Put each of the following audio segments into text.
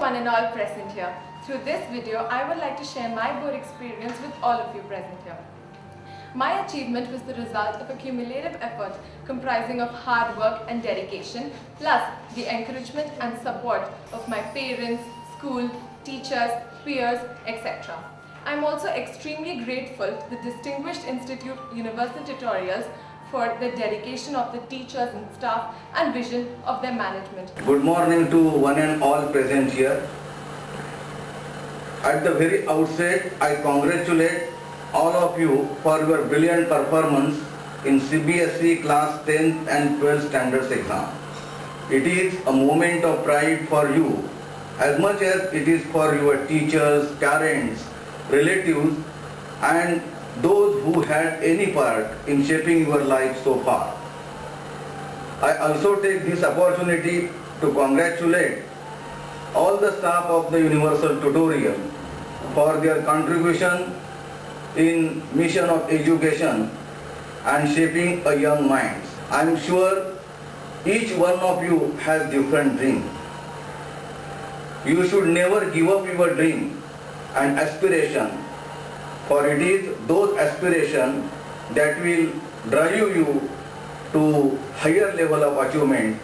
one and all present here. Through this video, I would like to share my board experience with all of you present here. My achievement was the result of a cumulative effort comprising of hard work and dedication, plus the encouragement and support of my parents, school, teachers, peers, etc. I am also extremely grateful to the Distinguished Institute Universal Tutorials for the dedication of the teachers and staff and vision of their management. Good morning to one and all present here. At the very outset, I congratulate all of you for your brilliant performance in CBSE class 10th and 12th standards exam. It is a moment of pride for you as much as it is for your teachers, parents, relatives and those who had any part in shaping your life so far. I also take this opportunity to congratulate all the staff of the Universal Tutorial for their contribution in mission of education and shaping a young mind. I am sure each one of you has different dreams. You should never give up your dream and aspiration, for it is those aspirations that will drive you to higher level of achievement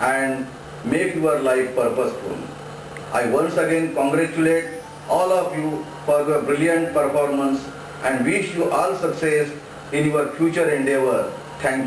and make your life purposeful. I once again congratulate all of you for your brilliant performance and wish you all success in your future endeavor. Thank you.